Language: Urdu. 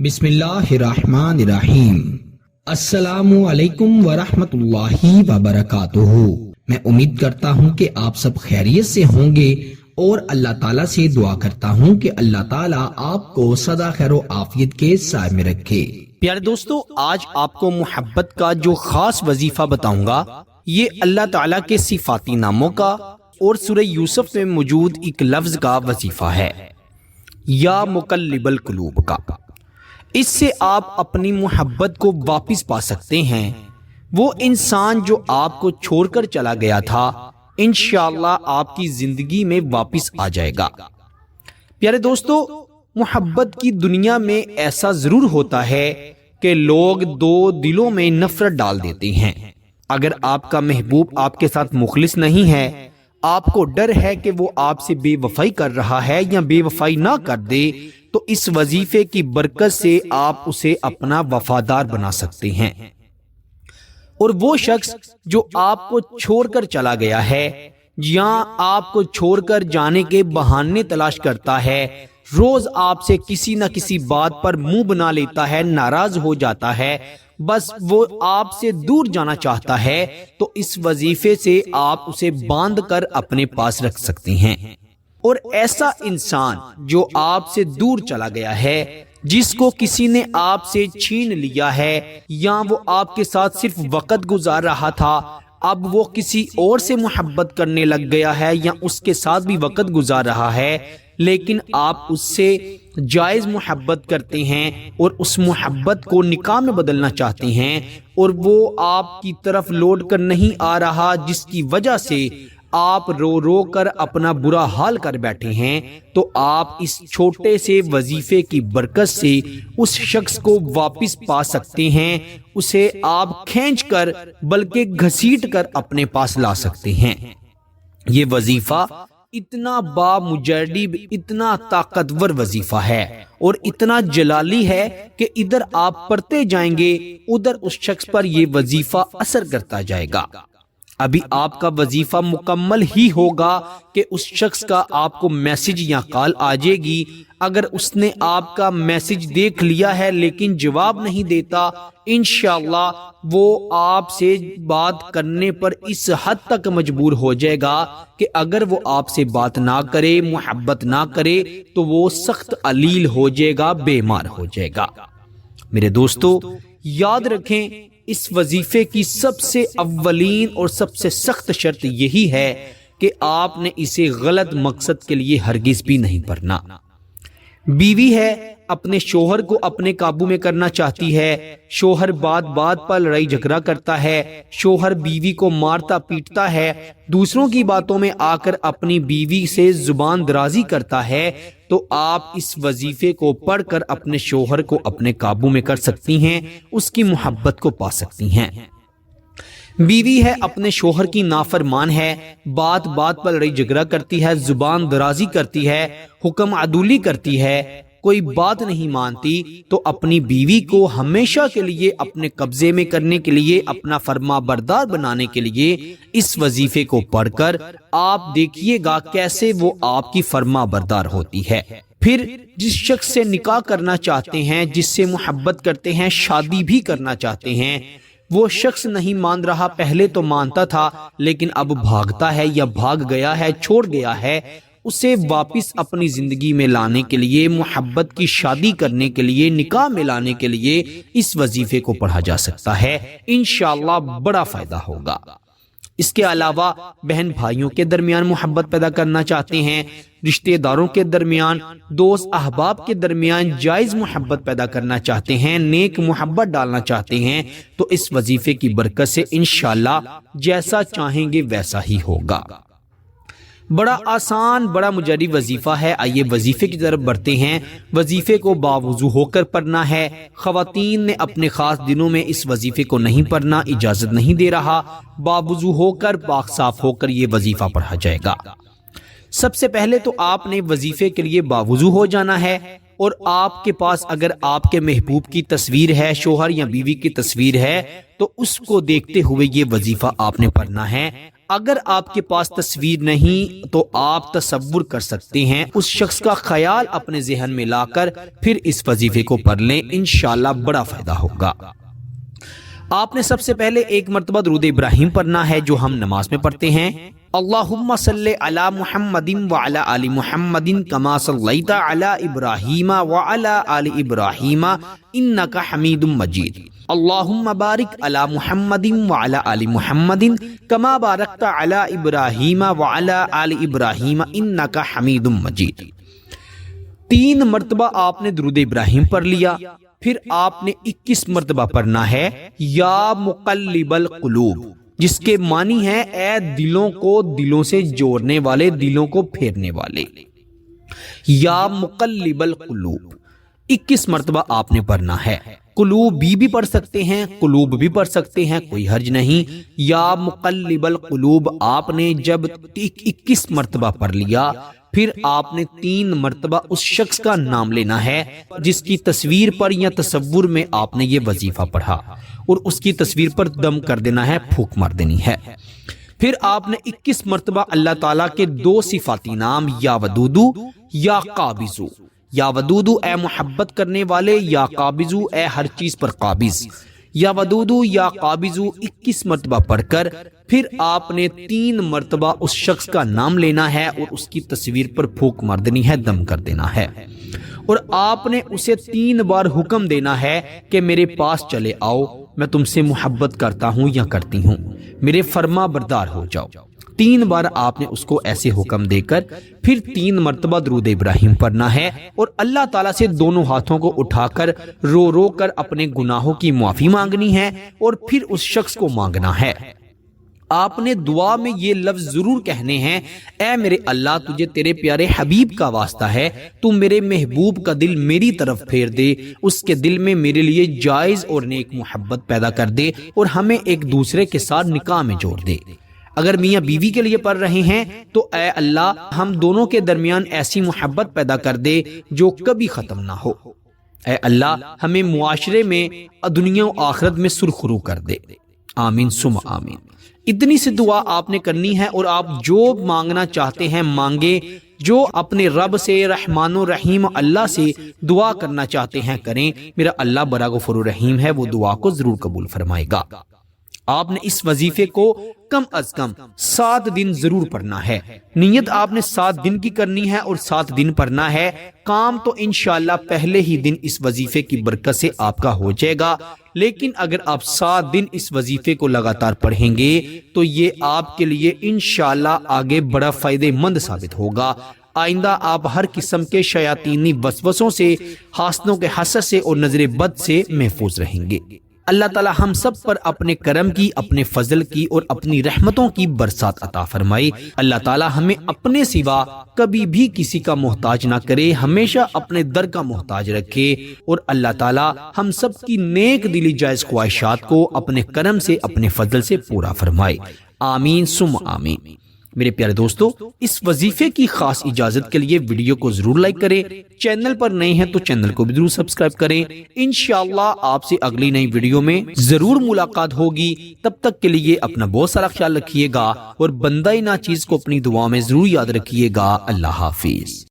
بسم اللہ الرحمن الرحیم۔ السلام علیکم ورحمۃ اللہ وبرکاتہ۔ میں امید کرتا ہوں کہ آپ سب خیریت سے ہوں گے اور اللہ تعالیٰ سے دعا کرتا ہوں کہ اللہ تعالیٰ آپ کو سدا خیر و عافیت کے سائے میں رکھے۔ پیارے دوستو، آج آپ کو محبت کا جو خاص وظیفہ بتاؤں گا، یہ اللہ تعالیٰ کے صفاتی ناموں کا اور سورہ یوسف میں موجود ایک لفظ کا وظیفہ ہے، یا مقلب القلوب کا۔ اس سے آپ اپنی محبت کو واپس پا سکتے ہیں۔ وہ انسان جو آپ کو چھوڑ کر چلا گیا تھا، انشاءاللہ آپ کی زندگی میں واپس آ جائے گا۔ پیارے دوستو، محبت کی دنیا میں ایسا ضرور ہوتا ہے کہ لوگ دو دلوں میں نفرت ڈال دیتے ہیں۔ اگر آپ کا محبوب آپ کے ساتھ مخلص نہیں ہے، آپ کو ڈر ہے کہ وہ آپ سے بے وفائی کر رہا ہے یا بے وفائی نہ کر دے، تو اس وظیفے کی برکت سے آپ اسے اپنا وفادار بنا سکتے ہیں۔ اور وہ شخص جو آپ کو چھوڑ کر چلا گیا ہے یا آپ کو چھوڑ کر جانے کے بہانے تلاش کرتا ہے، روز آپ سے کسی نہ کسی بات پر منہ بنا لیتا ہے، ناراض ہو جاتا ہے، بس وہ آپ سے دور جانا چاہتا ہے، تو اس وظیفے سے آپ اسے باندھ کر اپنے پاس رکھ سکتے ہیں۔ اور ایسا انسان جو آپ سے دور چلا گیا ہے، جس کو کسی نے آپ سے چھین لیا ہے، یا وہ آپ کے ساتھ صرف وقت گزار رہا تھا، اب وہ کسی اور سے محبت کرنے لگ گیا ہے یا اس کے ساتھ بھی وقت گزار رہا ہے، لیکن آپ اس سے جائز محبت کرتے ہیں اور اس محبت کو نکاح میں بدلنا چاہتے ہیں، اور وہ آپ کی طرف لوٹ کر نہیں آ رہا، جس کی وجہ سے آپ رو رو کر اپنا برا حال کر بیٹھے ہیں، تو آپ اس چھوٹے سے وظیفے کی برکت سے اس شخص کو واپس پا سکتے ہیں۔ اسے آپ کھینچ کر بلکہ گھسیٹ کر اپنے پاس لا سکتے ہیں۔ یہ وظیفہ اتنا بامجرب، اتنا طاقتور وظیفہ ہے اور اتنا جلالی ہے کہ ادھر آپ پڑھتے جائیں گے، ادھر اس شخص پر یہ وظیفہ اثر کرتا جائے گا۔ ابھی آپ کا وظیفہ مکمل ہی ہوگا کہ اس شخص کا آپ کو میسج یا کال آ جائے گی۔ اگر اس نے آپ کا میسج دیکھ لیا ہے لیکن جواب نہیں دیتا، انشاءاللہ وہ آپ سے بات کرنے پر اس حد تک مجبور ہو جائے گا کہ اگر وہ آپ سے بات نہ کرے، محبت نہ کرے، تو وہ سخت علیل ہو جائے گا، بیمار ہو جائے گا۔ میرے دوستو، یاد رکھیں، اس وظیفے کی سب سے اولین اور سب سے سخت شرط یہی ہے کہ آپ نے اسے غلط مقصد کے لیے ہرگز بھی نہیں پڑھنا۔ بیوی ہے، اپنے شوہر کو اپنے قابو میں کرنا چاہتی ہے، شوہر بات بات پر لڑائی جھگڑا کرتا ہے، شوہر بیوی کو مارتا پیٹتا ہے، دوسروں کی باتوں میں آ کر اپنی بیوی سے زبان درازی کرتا ہے، تو آپ اس وظیفے کو پڑھ کر اپنے شوہر کو اپنے قابو میں کر سکتی ہیں، اس کی محبت کو پا سکتی ہیں۔ بیوی ہے، اپنے شوہر کی نافرمان ہے، بات بات پر لڑائی جھگڑا کرتی ہے، زبان درازی کرتی ہے، حکم عدولی کرتی ہے، کوئی بات نہیں مانتی، تو اپنی بیوی کو ہمیشہ کے لیے اپنے قبضے میں کرنے کے لیے، اپنا فرما بردار بنانے کے لیے اس وظیفے کو پڑھ کر آپ دیکھیے گا کیسے وہ آپ کی فرما بردار ہوتی ہے۔ پھر جس شخص سے نکاح کرنا چاہتے ہیں، جس سے محبت کرتے ہیں، شادی بھی کرنا چاہتے ہیں، وہ شخص نہیں مان رہا، پہلے تو مانتا تھا لیکن اب بھاگتا ہے یا بھاگ گیا ہے، چھوڑ گیا ہے، اسے واپس اپنی زندگی میں لانے کے لیے، محبت کی شادی کرنے کے لیے، نکاح میں لانے کے لیے اس وظیفے کو پڑھا جا سکتا ہے، انشاءاللہ بڑا فائدہ ہوگا۔ اس کے علاوہ بہن بھائیوں کے درمیان محبت پیدا کرنا چاہتے ہیں، رشتہ داروں کے درمیان، دوست احباب کے درمیان جائز محبت پیدا کرنا چاہتے ہیں، نیک محبت ڈالنا چاہتے ہیں، تو اس وظیفے کی برکت سے انشاءاللہ جیسا چاہیں گے ویسا ہی ہوگا۔ بڑا آسان، بڑا مجرب وظیفہ ہے۔ آئیے وظیفے کی طرف بڑھتے ہیں۔ وظیفے کو باوضو ہو کر پڑھنا ہے۔ خواتین نے اپنے خاص دنوں میں اس وظیفے کو نہیں پڑھنا، اجازت نہیں دے رہا۔ باوضو ہو کر، پاک صاف ہو کر یہ وظیفہ پڑھا جائے گا۔ سب سے پہلے تو آپ نے وظیفے کے لیے باوضو ہو جانا ہے اور آپ کے پاس اگر آپ کے محبوب کی تصویر ہے، شوہر یا بیوی کی تصویر ہے، تو اس کو دیکھتے ہوئے یہ وظیفہ آپ نے پڑھنا ہے۔ اگر آپ کے پاس تصویر نہیں تو آپ تصور کر سکتے ہیں، اس شخص کا خیال اپنے ذہن میں لا کر پھر اس وظیفے کو پڑھ لیں، انشاءاللہ بڑا فائدہ ہوگا۔ آپ نے سب سے پہلے ایک مرتبہ درود ابراہیم پڑھنا ہے جو ہم نماز میں پڑھتے ہیں۔ اللہم صلی علی محمد وعلی آل محمد کما صلیت علی ابراہیم وعلی آل ابراہیم انک حمید مجید۔ اللہم بارک علی محمد وعلی آل محمد کما بارکت علی ابراہیم وعلی آل ابراہیم انک حمید مجید۔ 3 مرتبہ آپ نے درود ابراہیم پڑھ لیا، پھر آپ نے 21 مرتبہ پڑھنا ہے یا مقلب القلوب، جس کے معنی ہے اے دلوں کو دلوں سے جوڑنے والے، دلوں کو پھیرنے والے، یا مقلب القلوب 21 مرتبہ آپ نے پڑھنا ہے۔ قلوب بھی پڑھ سکتے ہیں، قلوب بھی پڑھ سکتے ہیں، کوئی حرج نہیں۔ یا مقلب القلوب آپ نے جب 21 مرتبہ پڑھ لیا، پھر آپ نے 3 مرتبہ اس شخص کا نام لینا ہے جس کی تصویر پر یا تصور میں آپ نے یہ وظیفہ پڑھا، اور اس کی تصویر پر دم کر دینا ہے، پھونک مار دینی ہے۔ پھر آپ نے 21 مرتبہ اللہ تعالیٰ کے 2 صفاتی نام یا ودودو یا قابضو، یا ودودو اے محبت کرنے والے، یا قابضو اے ہر چیز پر قابض، یا ودودو یا قابضو 21 مرتبہ پڑھ کر پھر آپ نے 3 مرتبہ اس شخص کا نام لینا ہے اور اس کی تصویر پر پھونک مار دینی ہے، دم کر دینا ہے، اور آپ نے اسے 3 بار حکم دینا ہے کہ میرے پاس چلے آؤ، میں تم سے محبت کرتا ہوں یا کرتی ہوں، میرے فرما بردار ہو جاؤ۔ 3 بار آپ نے اس کو ایسے حکم دے کر پھر 3 مرتبہ درود ابراہیم پڑھنا ہے، اور اللہ تعالیٰ سے دونوں ہاتھوں کو اٹھا کر رو رو کر اپنے گناہوں کی معافی مانگنی ہے، اور پھر اس شخص کو مانگنا ہے۔ آپ نے دعا میں یہ لفظ ضرور کہنے ہیں، اے میرے اللہ، تجھے تیرے پیارے حبیب کا واسطہ ہے، تو میرے محبوب کا دل میری طرف پھیر دے، اس کے دل میں میرے لیے جائز اور نیک محبت پیدا کر دے، اور ہمیں ایک دوسرے کے ساتھ نکاح میں جوڑ دے۔ اگر میاں بیوی کے لیے پڑھ رہے ہیں تو اے اللہ ہم دونوں کے درمیان ایسی محبت پیدا کر دے جو کبھی ختم نہ ہو۔ اے اللہ ہمیں معاشرے میں دنیا و آخرت میں سرخرو کر دے، آمین ثم آمین۔ اتنی سی دعا آپ نے کرنی ہے، اور آپ جو مانگنا چاہتے ہیں مانگے، جو اپنے رب سے رحمان و رحیم اللہ سے دعا کرنا چاہتے ہیں کریں، میرا اللہ بڑا غفور و رحیم ہے، وہ دعا کو ضرور قبول فرمائے گا۔ آپ نے اس وظیفے کو کم از کم 7 دن ضرور پڑھنا ہے۔ نیت آپ نے 7 دن کی کرنی ہے اور 7 دن پڑھنا ہے۔ کام تو انشاءاللہ پہلے ہی دن اس وظیفے کی برکت سے آپ کا ہو جائے گا، لیکن اگر آپ 7 دن اس وظیفے کو لگاتار پڑھیں گے تو یہ آپ کے لیے انشاءاللہ آگے بڑا فائدہ مند ثابت ہوگا۔ آئندہ آپ ہر قسم کے شیاطینی وسوسوں سے، حاسدوں کے حسد سے اور نظر بد سے محفوظ رہیں گے۔ اللہ تعالی ہم سب پر اپنے کرم کی، اپنے فضل کی اور اپنی رحمتوں کی برسات عطا فرمائے۔ اللہ تعالی ہمیں اپنے سوا کبھی بھی کسی کا محتاج نہ کرے، ہمیشہ اپنے در کا محتاج رکھے، اور اللہ تعالی ہم سب کی نیک دلی جائز خواہشات کو اپنے کرم سے، اپنے فضل سے پورا فرمائے، آمین ثم آمین۔ میرے پیارے دوستو، اس وظیفے کی خاص اجازت کے لیے ویڈیو کو ضرور لائک کریں، چینل پر نئے ہیں تو چینل کو بھی ضرور سبسکرائب کریں۔ انشاءاللہ آپ سے اگلی نئی ویڈیو میں ضرور ملاقات ہوگی، تب تک کے لیے اپنا بہت سارا خیال رکھیے گا، اور بندہ ناچیز کو اپنی دعا میں ضرور یاد رکھیے گا۔ اللہ حافظ۔